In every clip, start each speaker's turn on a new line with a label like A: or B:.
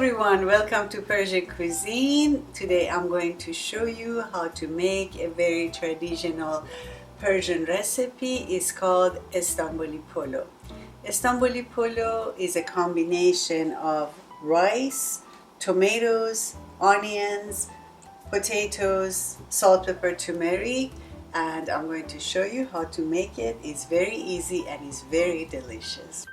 A: everyone, welcome to Persian Cuisine. Today I'm going to show you how to make a very traditional Persian recipe. It's called Estamboli Polo. Estamboli Polo is a combination of rice, tomatoes, onions, potatoes, salt, pepper, turmeric, and I'm going to show you how to make it. It's very easy and it's very delicious.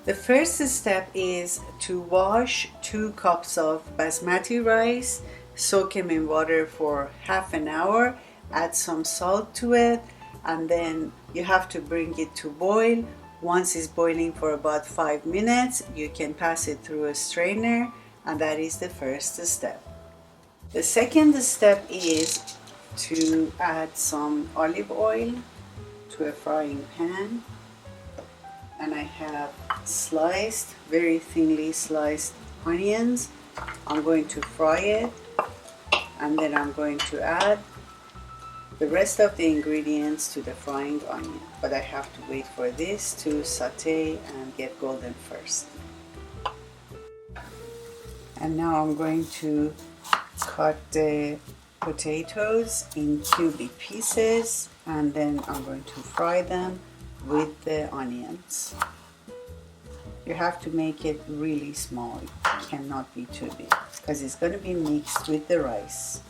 A: The first step is to wash 2 cups of basmati rice, soak them in water for half an hour, add some salt to it, and then you have to bring it to boil. Once it's boiling for about 5 minutes, you can pass it through a strainer, and that is the first step. The second step is to add some olive oil to a frying pan. And I have sliced, very thinly sliced onions. I'm going to fry it, and then I'm going to add the rest of the ingredients to the frying onion. But I have to wait for this to saute and get golden first. And now I'm going to cut the potatoes in cubic pieces, and then I'm going to fry them with the onions. You have to make it really small. It cannot be too big because it's going to be mixed with the rice.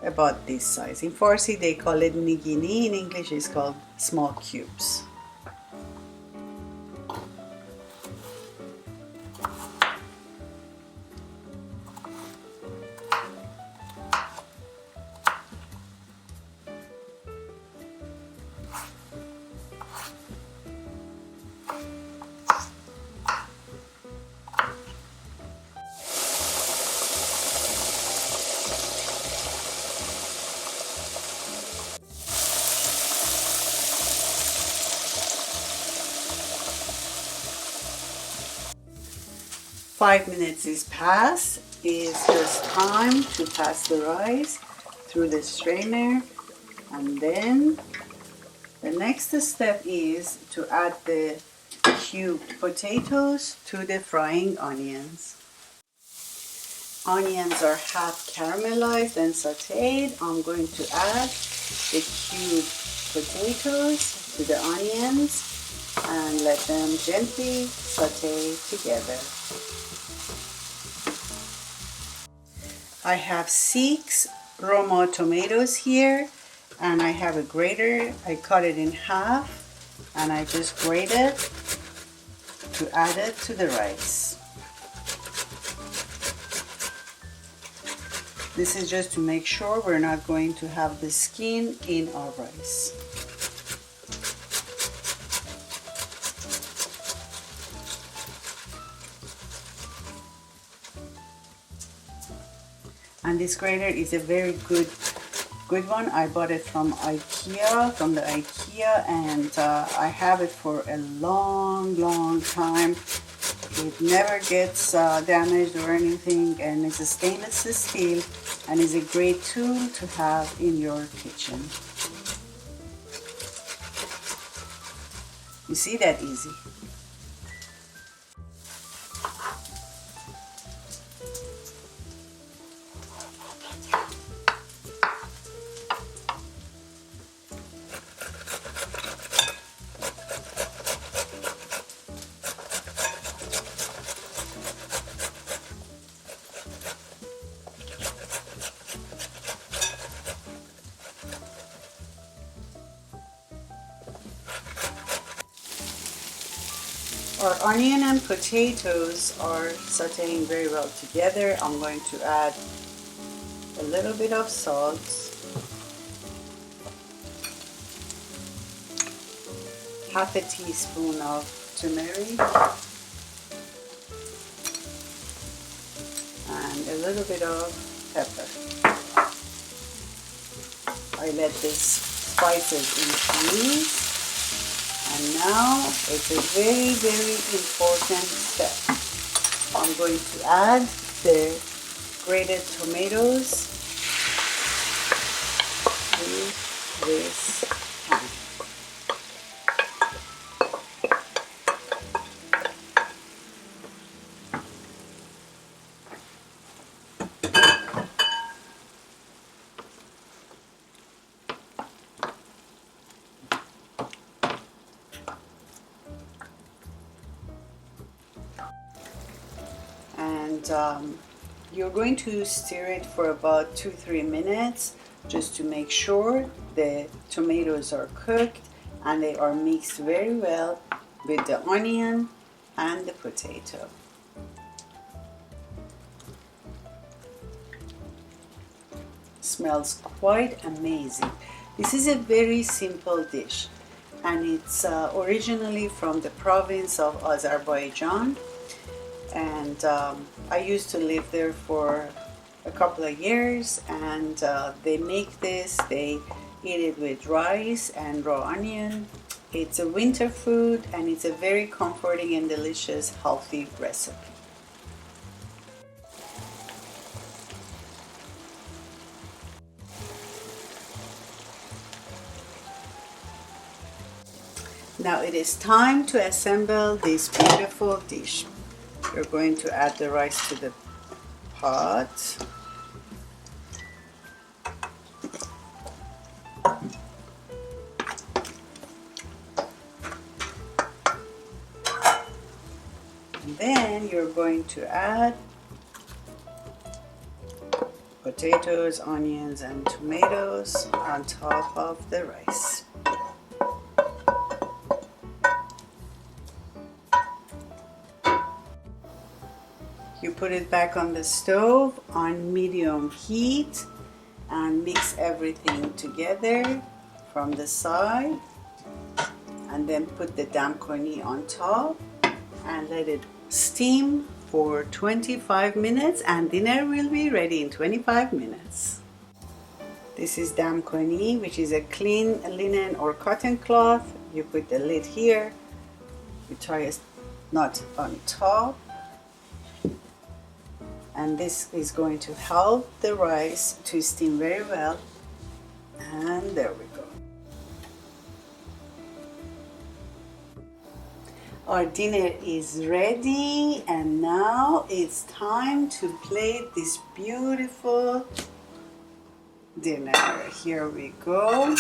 A: About this size. In Farsi they call it nigini. In English it's called small cubes. Five minutes is past. It's just time to pass the rice through the strainer, and then the next step is to add the cubed potatoes to the frying onions. Onions are half caramelized and sauteed. I'm going to add the cubed potatoes to the onions and let them gently saute together. I have 6 Roma tomatoes here, and I have a grater. I cut it in half and I just grate it to add it to the rice. This is just to make sure we're not going to have the skin in our rice. And this grater is a very good one. I bought it from the IKEA, and I have it for a long time. It never gets damaged or anything, and it's a stainless steel and is a great tool to have in your kitchen. You see, that easy. Our onion and potatoes are sauteing very well together. I'm going to add a little bit of salt, half a teaspoon of turmeric, and a little bit of pepper. I let these spices infuse. And now it's a very important step. I'm going to add the grated tomatoes to this pan. and you're going to stir it for about 2-3 minutes just to make sure the tomatoes are cooked and they are mixed very well with the onion and the potato. Smells quite amazing. This is a very simple dish, and it's originally from the province of Azerbaijan, and I used to live there for a couple of years, and they make this, they eat it with rice and raw onion. It's a winter food, and it's a very comforting and delicious healthy recipe. Now it is time to assemble this beautiful dish. We're going to add the rice to the pot. And then you're going to add potatoes, onions, and tomatoes on top of the rice. You put it back on the stove on medium heat and mix everything together from the side, and then put the dam koni on top and let it steam for 25 minutes, and dinner will be ready in 25 minutes. This is dam koni, which is a clean linen or cotton cloth. You put the lid here, you tie a knot on top, and this is going to help the rice to steam very well. And there we go. Our dinner is ready, and now it's time to plate this beautiful dinner. Here we go.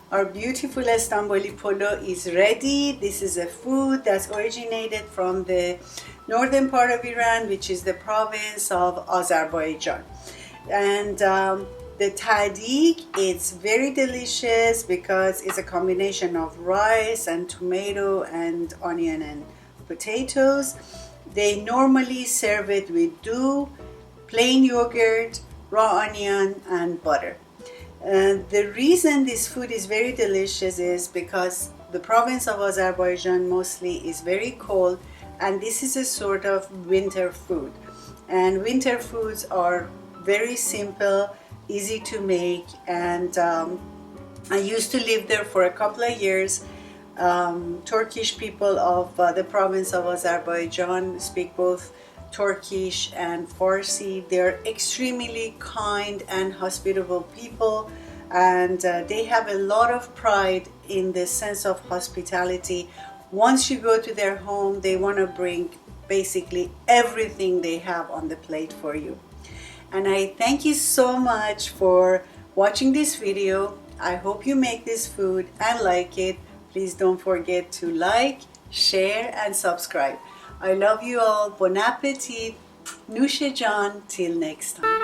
A: Our beautiful Estamboli Polo is ready. This is a food that's originated from the northern part of Iran, which is the province of Azerbaijan. And the tadik, it's very delicious because it's a combination of rice and tomato and onion and potatoes. They normally serve it with dough, plain yogurt, raw onion, and butter. The reason this food is very delicious is because the province of Azerbaijan mostly is very cold, and this is a sort of winter food. And winter foods are very simple, easy to make, and I used to live there for a couple of years. Turkish people of the province of Azerbaijan speak both Turkish and Farsi. They're extremely kind and hospitable people, and they have a lot of pride in the sense of hospitality. Once you go to their home, they want to bring basically everything they have on the plate for you. And I thank you so much for watching this video. I hope you make this food and like it. Please don't forget to like, share, and subscribe. I love you all. Bon appetit. Noosh Jan. Till next time.